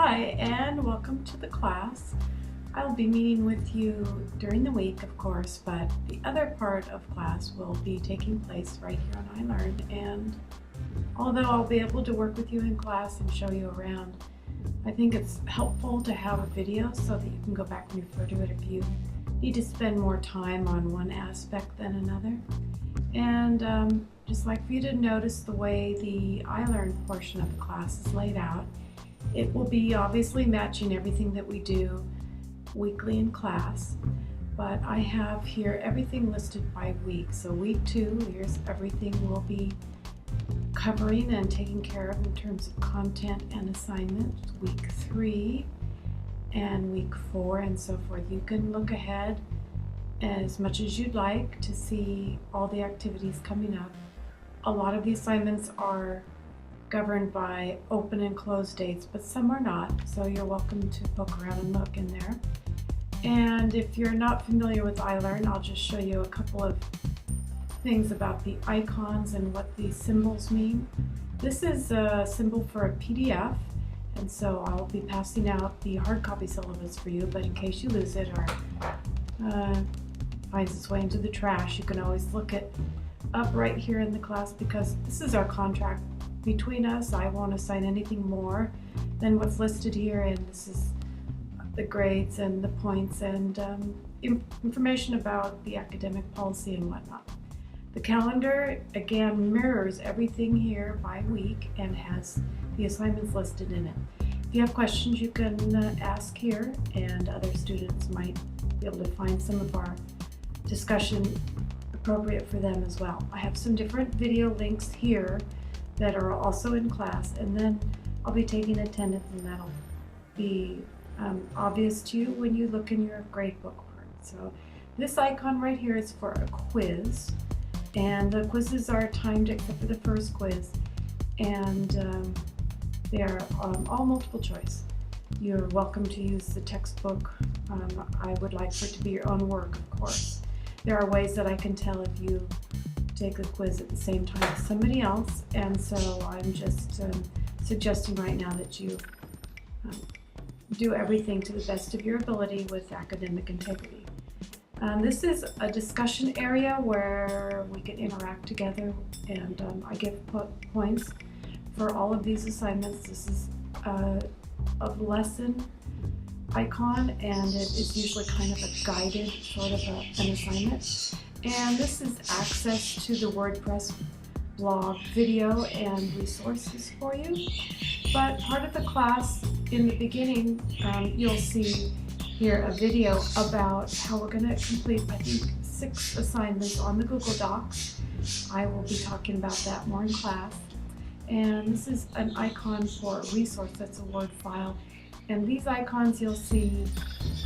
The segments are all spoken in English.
Hi, and welcome to the class. I'll be meeting with you during the week, of course, but the other part of class will be taking place right here on iLearn. And although I'll be able to work with you in class and show you around, I think it's helpful to have a video so that you can go back and refer to it if you need to spend more time on one aspect than another. And just like for you to notice the way the iLearn portion of the class is laid out, it will be obviously matching everything that we do weekly in class, but I have here everything listed by week. So week 2, here's everything we'll be covering and taking care of in terms of content and assignments. Week 3 and week 4 and so forth. You can look ahead as much as you'd like to see all the activities coming up. A lot of the assignments are governed by open and closed dates, but some are not, so you're welcome to poke around and look in there. And if you're not familiar with iLearn, I'll just show you a couple of things about the icons and what these symbols mean. This is a symbol for a PDF, and so I'll be passing out the hard copy syllabus for you, but in case you lose it or finds its way into the trash, you can always look it up right here in the class, because this is our contract between us. I won't assign anything more than what's listed here, and this is the grades and the points and information about the academic policy and whatnot. The calendar again mirrors everything here by week and has the assignments listed in it. If you have questions, you can ask here, and other students might be able to find some of our discussion appropriate for them as well. I have some different video links here that are also in class, and then I'll be taking attendance, and that'll be obvious to you when you look in your gradebook part. So this icon right here is for a quiz, and the quizzes are timed except for the first quiz, and they are all multiple choice. You're welcome to use the textbook. I would like for it to be your own work, of course. There are ways that I can tell if you take the quiz at the same time as somebody else, and so I'm just suggesting right now that you do everything to the best of your ability with academic integrity. This is a discussion area where we can interact together, and I give points for all of these assignments. This is a lesson icon, and it is usually kind of a guided sort of an assignment. And this is access to the WordPress blog video and resources for you. But part of the class in the beginning, you'll see here a video about how we're going to complete, I think, 6 assignments on the Google Docs. I will be talking about that more in class. And this is an icon for a resource that's a Word file. And these icons you'll see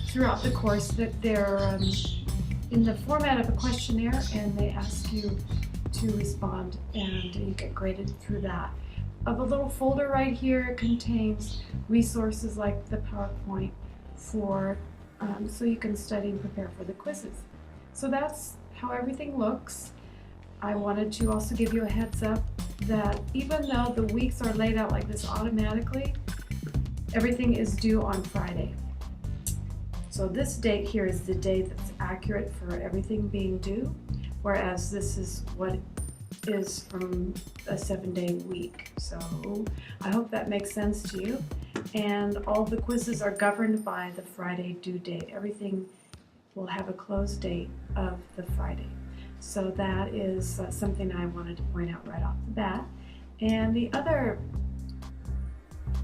throughout the course that they're in the format of a questionnaire, and they ask you to respond, and you get graded through that. The little folder right here contains resources like the PowerPoint for so you can study and prepare for the quizzes. So that's how everything looks. I wanted to also give you a heads up that even though the weeks are laid out like this automatically, everything is due on Friday. So this date here is the date that's accurate for everything being due, whereas this is what is from a 7-day week. So I hope that makes sense to you. And all the quizzes are governed by the Friday due date. Everything will have a close date of the Friday. So that is something I wanted to point out right off the bat. And the other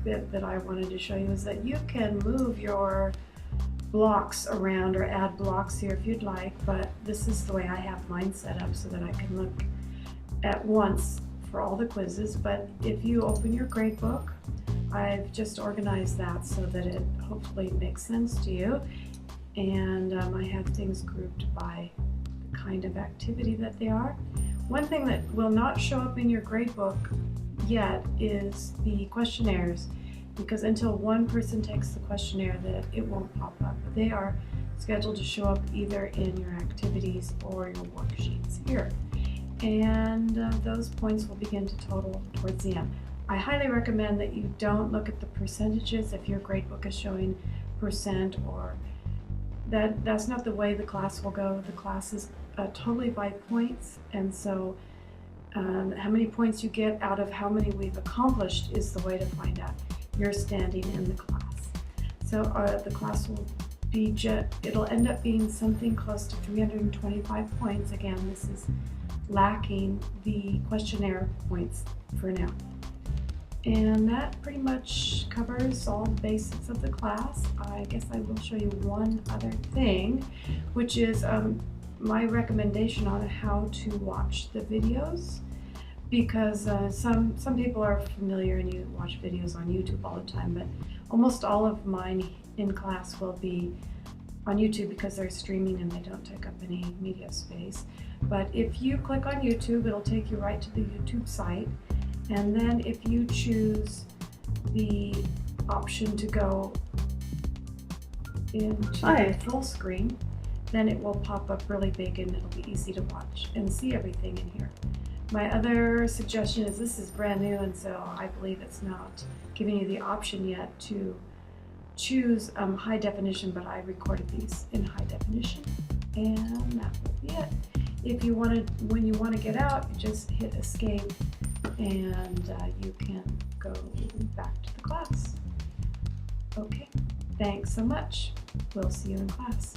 bit that I wanted to show you is that you can move your blocks around or add blocks here if you'd like, but this is the way I have mine set up so that I can look at once for all the quizzes. But if you open your gradebook, I've just organized that so that it hopefully makes sense to you, and I have things grouped by the kind of activity that they are. One thing that will not show up in your gradebook yet is the questionnaires, because until one person takes the questionnaire, that it won't pop up. But they are scheduled to show up either in your activities or your worksheets here. And those points will begin to total towards the end. I highly recommend that you don't look at the percentages if your gradebook is showing percent, or that's not the way the class will go. The class is totally by points, and so how many points you get out of how many we've accomplished is the way to find out your standing in the class. So the class will be it'll end up being something close to 325 points. Again, this is lacking the questionnaire points for now. And that pretty much covers all the basics of the class. I guess I will show you one other thing, which is my recommendation on how to watch the videos, because some people are familiar and you watch videos on YouTube all the time, but almost all of mine in class will be on YouTube because they're streaming and they don't take up any media space. But if you click on YouTube, it'll take you right to the YouTube site, and then if you choose the option to go into full screen, then it will pop up really big and it'll be easy to watch and see everything in here. My other suggestion is, this is brand new, and so I believe it's not giving you the option yet to choose high definition, but I recorded these in high definition, and that will be it. If you when you want to get out, you just hit escape and you can go back to the class. Okay, thanks so much. We'll see you in class.